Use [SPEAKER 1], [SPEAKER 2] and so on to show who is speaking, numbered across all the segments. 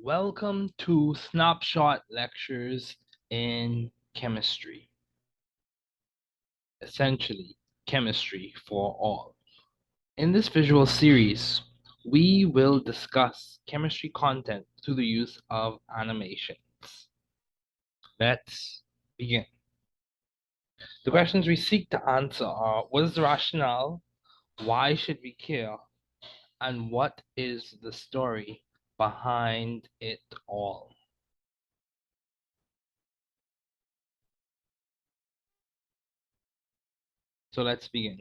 [SPEAKER 1] Welcome to Snapshot Lectures in Chemistry. Essentially, chemistry for all. In this visual series, we will discuss chemistry content through the use of animations. Let's begin. The questions we seek to answer are: what is the rationale? Why should we care? And what is the story behind it all? So let's begin.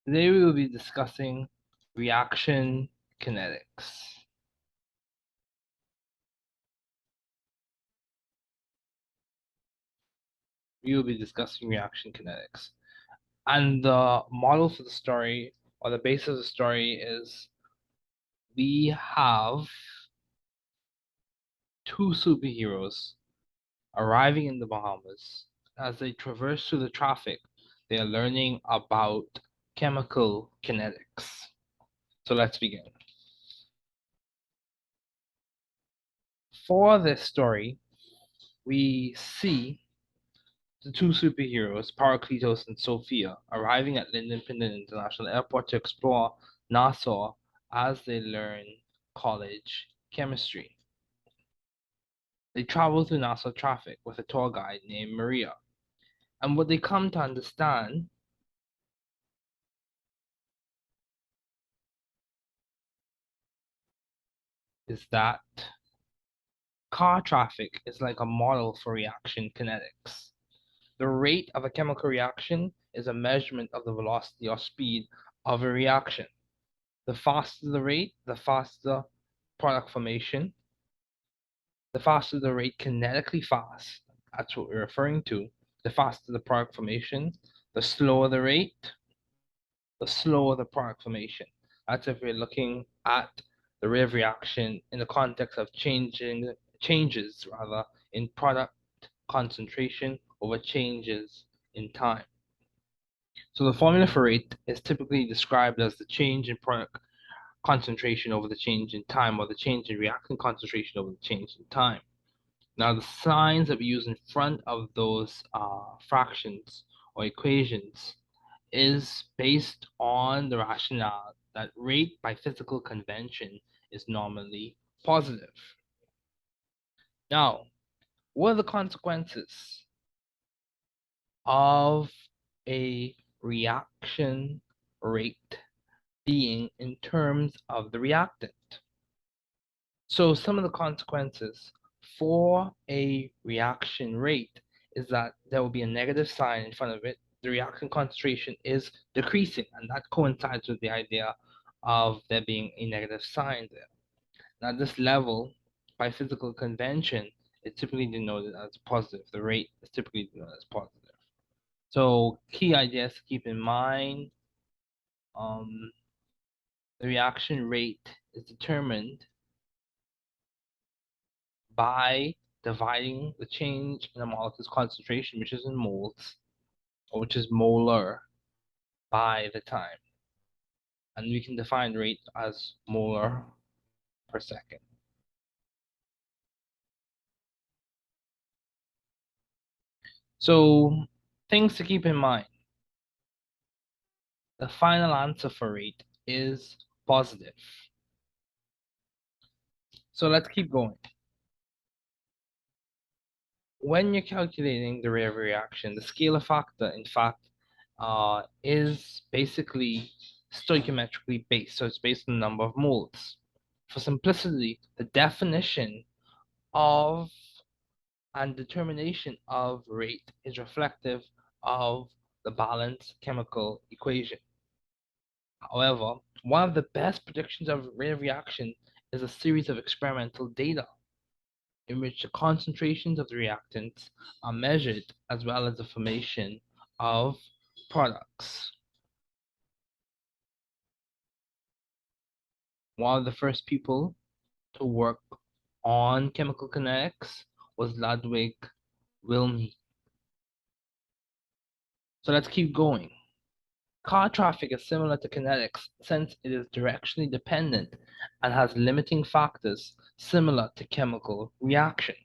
[SPEAKER 1] Today we will be discussing reaction kinetics. We will be discussing reaction kinetics. And the model for the story, or the base of the story, is we have two superheroes arriving in the Bahamas. As they traverse through the traffic, they are learning about chemical kinetics. So let's begin. For this story, we see the two superheroes, Parakletos and Sophia, arriving at Lyndon Pendant International Airport to explore Nassau as they learn college chemistry. They travel through Nassau traffic with a tour guide named Maria. And what they come to understand is that car traffic is like a model for reaction kinetics. The rate of a chemical reaction is a measurement of the velocity or speed of a reaction. The faster the rate, the faster product formation. The faster the rate kinetically fast, that's what we're referring to. The faster the product formation, the slower the rate, the slower the product formation. That's if we're looking at the rate of reaction in the context of changes in product concentration over changes in time. So the formula for rate is typically described as the change in product concentration over the change in time, or the change in reactant concentration over the change in time. Now, the signs that we use in front of those fractions or equations is based on the rationale that rate by physical convention is normally positive. Now, what are the consequences of a reaction rate being in terms of the reactant? So some of the consequences for a reaction rate is that there will be a negative sign in front of it. The reaction concentration is decreasing, and that coincides with the idea of there being a negative sign there. Now, this level, by physical convention, is typically denoted as positive. The rate is typically denoted as positive. So key ideas to keep in mind, the reaction rate is determined by dividing the change in a molecule's concentration, which is in moles, or which is molar, by the time. And we can define rate as molar per second. So things to keep in mind. The final answer for rate is positive. So let's keep going. When you're calculating the rate of reaction, the scalar factor, in fact, is basically stoichiometrically based. So it's based on the number of moles. For simplicity, the definition of and determination of rate is reflective of the balanced chemical equation. However, one of the best predictions of rate of reaction is a series of experimental data in which the concentrations of the reactants are measured, as well as the formation of products. One of the first people to work on chemical kinetics was Ludwig Wilhelm. So let's keep going. Car traffic is similar to kinetics since it is directionally dependent and has limiting factors similar to chemical reactions.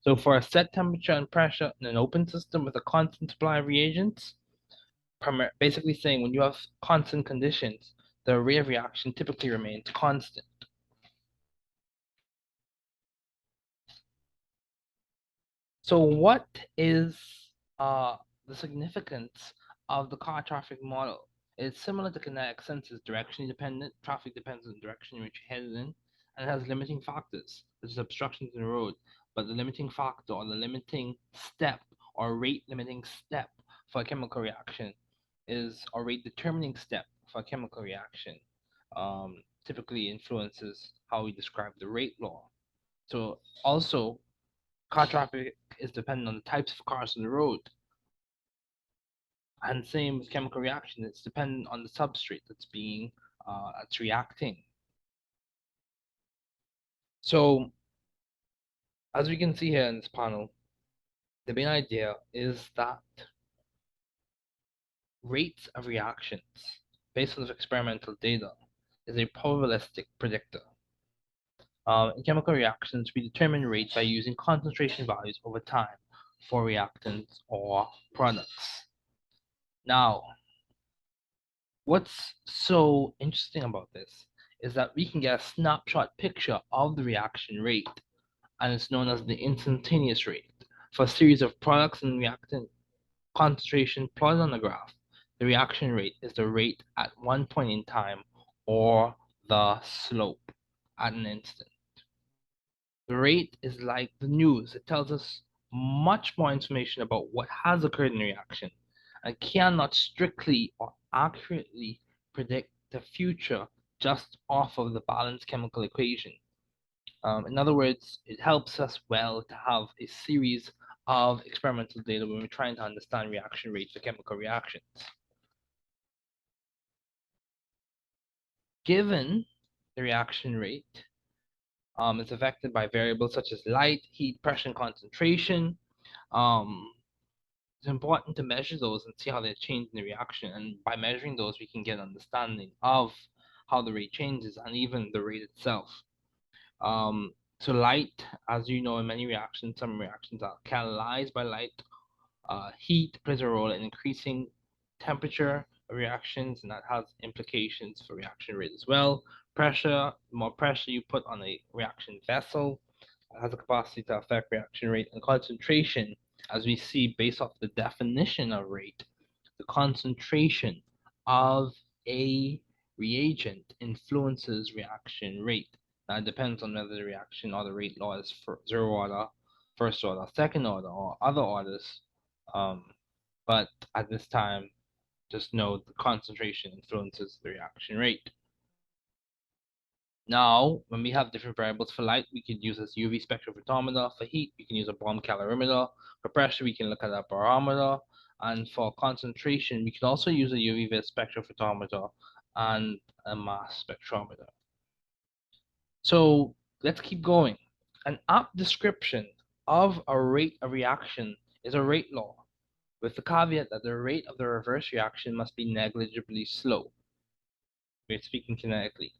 [SPEAKER 1] So for a set temperature and pressure in an open system with a constant supply of reagents, basically saying when you have constant conditions, the rate of reaction typically remains constant. So what is the significance of the car traffic model? It's similar to kinetics since it's directionally dependent. Traffic depends on the direction in which you're headed in, and it has limiting factors, such as obstructions in the road. But the limiting factor or the limiting step or rate limiting step for a chemical reaction is, or rate determining step for a chemical reaction, typically influences how we describe the rate law. So also, car traffic is dependent on the types of cars on the road. And same with chemical reaction, it's dependent on the substrate that's reacting. So as we can see here in this panel, the main idea is that rates of reactions based on experimental data is a probabilistic predictor. In chemical reactions, we determine rate by using concentration values over time for reactants or products. Now, what's so interesting about this is that we can get a snapshot picture of the reaction rate, and it's known as the instantaneous rate. For a series of products and reactant concentration plotted on the graph, the reaction rate is the rate at one point in time or the slope at an instant. The rate is like the news. It tells us much more information about what has occurred in the reaction and cannot strictly or accurately predict the future just off of the balanced chemical equation. In other words, it helps us well to have a series of experimental data when we're trying to understand reaction rates for chemical reactions. Given the reaction rate is affected by variables such as light, heat, pressure, and concentration, it's important to measure those and see how they change in the reaction. And by measuring those, we can get an understanding of how the rate changes and even the rate itself. So light, as you know, in many reactions, some reactions are catalyzed by light. Heat plays a role in increasing temperature of reactions, and that has implications for reaction rate as well. Pressure, the more pressure you put on a reaction vessel, has a capacity to affect reaction rate. And concentration, as we see based off the definition of rate, the concentration of a reagent influences reaction rate. Now it depends on whether the reaction or the rate law is for zero order, first order, second order, or other orders. But at this time, just know the concentration influences the reaction rate. Now, when we have different variables for light, we can use this UV spectrophotometer. For heat, we can use a bomb calorimeter. For pressure, we can look at a barometer. And for concentration, we can also use a UV vis spectrophotometer and a mass spectrometer. So let's keep going. An apt description of a rate of reaction is a rate law, with the caveat that the rate of the reverse reaction must be negligibly slow. We're speaking kinetically.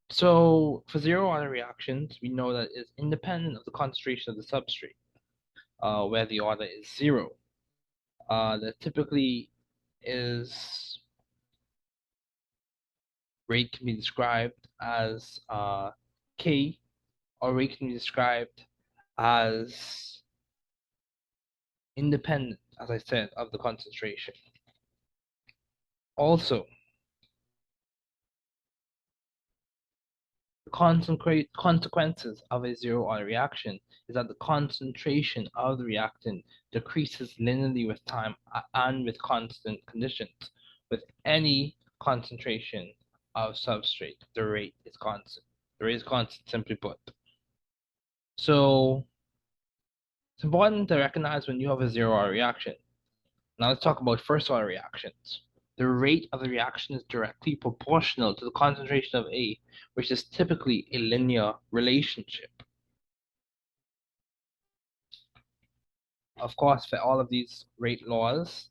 [SPEAKER 1] So for zero order reactions, we know that it's independent of the concentration of the substrate, where the order is zero. That typically is rate can be described as K, or rate can be described as independent, as I said, of the concentration. Also, the consequences of a zero-order reaction is that the concentration of the reactant decreases linearly with time and with constant conditions. With any concentration of substrate, the rate is constant. The rate is constant, simply put. So it's important to recognize when you have a zero-order reaction. Now let's talk about first-order reactions. The rate of the reaction is directly proportional to the concentration of A, which is typically a linear relationship. Of course, for all of these rate laws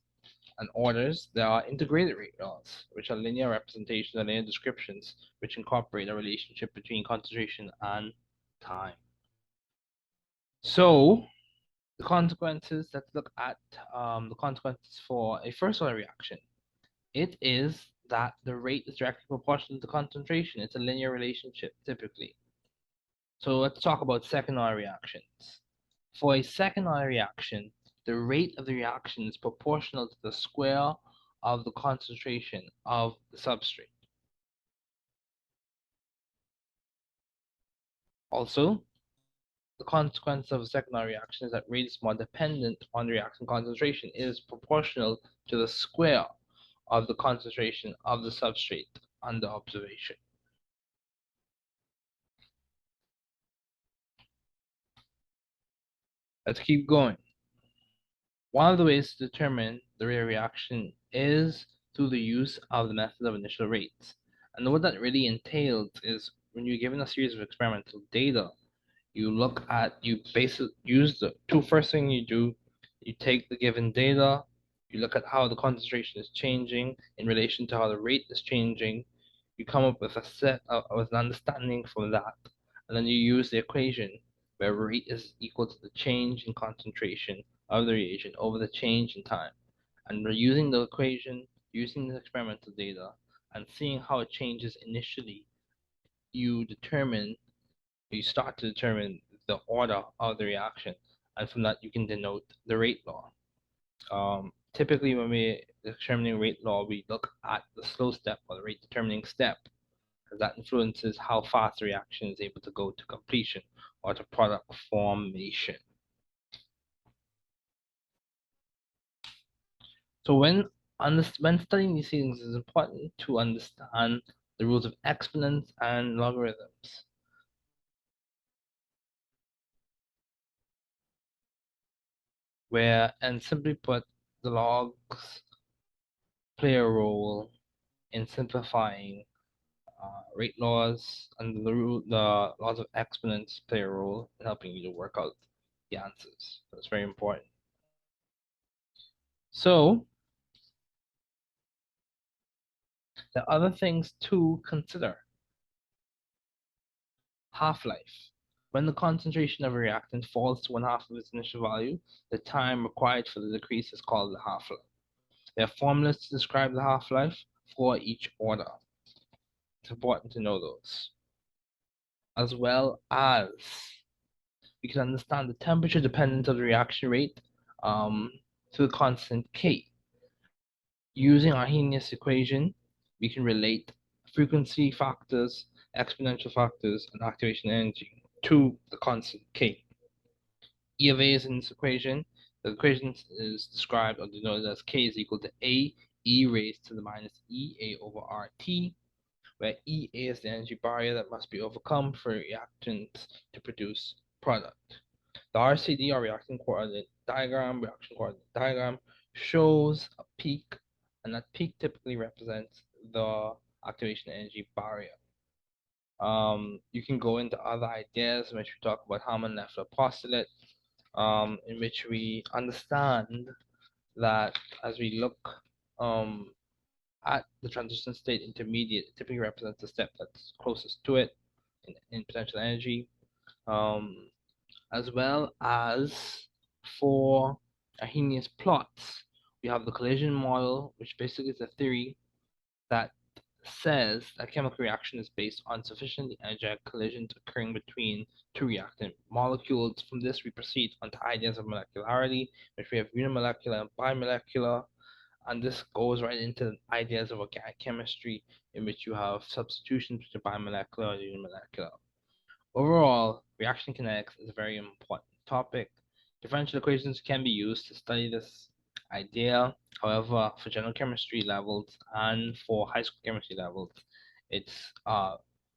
[SPEAKER 1] and orders, there are integrated rate laws, which are linear representations and linear descriptions, which incorporate a relationship between concentration and time. So, the consequences, let's look at the consequences for a first order reaction. It is that the rate is directly proportional to concentration. It's a linear relationship, typically. So let's talk about second order reactions. For a second order reaction, the rate of the reaction is proportional to the square of the concentration of the substrate. Also, the consequence of a second order reaction is that rate is more dependent on the reaction concentration. It is proportional to the square of the concentration of the substrate under observation. Let's keep going. One of the ways to determine the rate of reaction is through the use of the method of initial rates. And what that really entails is when you're given a series of experimental data, you basically use the first thing you do, you take the given data, you look at how the concentration is changing in relation to how the rate is changing, you come up with with an understanding from that, and then you use the equation where rate is equal to the change in concentration of the reagent over the change in time. And we're using the equation, using the experimental data, and seeing how it changes initially, you determine you start to determine the order of the reaction, and from that you can denote the rate law. Typically, when we determining rate law, we look at the slow step or the rate determining step, because that influences how fast the reaction is able to go to completion or to product formation. So when studying these things, it's important to understand the rules of exponents and logarithms. And simply put, the logs play a role in simplifying rate laws, and the laws of exponents play a role in helping you to work out the answers. That's very important. So the other things to consider: half-life. When the concentration of a reactant falls to 1/2 of its initial value, the time required for the decrease is called the half-life. There are formulas to describe the half-life for each order. It's important to know those. As well as we can understand the temperature dependence of the reaction rate to the constant K. Using Arrhenius equation, we can relate frequency factors, exponential factors, and activation energy to the constant K. E of A is in this equation. The equation is described or denoted as K is equal to A E raised to the minus E A over RT, where E is the energy barrier that must be overcome for reactants to produce product. The RCD, or reaction coordinate diagram, shows a peak, and that peak typically represents the activation energy barrier. You can go into other ideas in which we talk about Hammond-Leffler postulate, in which we understand that as we look at the transition state intermediate, it typically represents the step that's closest to it in potential energy, as well as for Arrhenius plots. We have the collision model, which basically is a theory that says that chemical reaction is based on sufficiently energetic collisions occurring between two reactant molecules. From this, we proceed onto ideas of molecularity, which we have unimolecular and bimolecular, and this goes right into ideas of organic chemistry, in which you have substitutions between bimolecular and unimolecular. Overall, reaction kinetics is a very important topic. Differential equations can be used to study this idea. However, for general chemistry levels and for high school chemistry levels, it's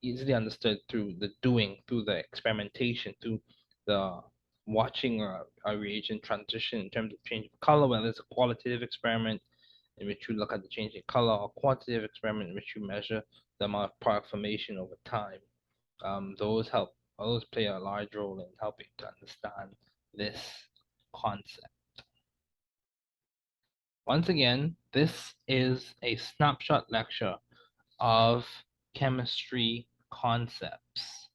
[SPEAKER 1] easily understood through the doing, through the experimentation, through the watching a reagent transition in terms of change of color, whether it's a qualitative experiment in which you look at the change in color, or quantitative experiment in which you measure the amount of product formation over time. Those play a large role in helping to understand this concept. Once again, this is a snapshot lecture of chemistry concepts.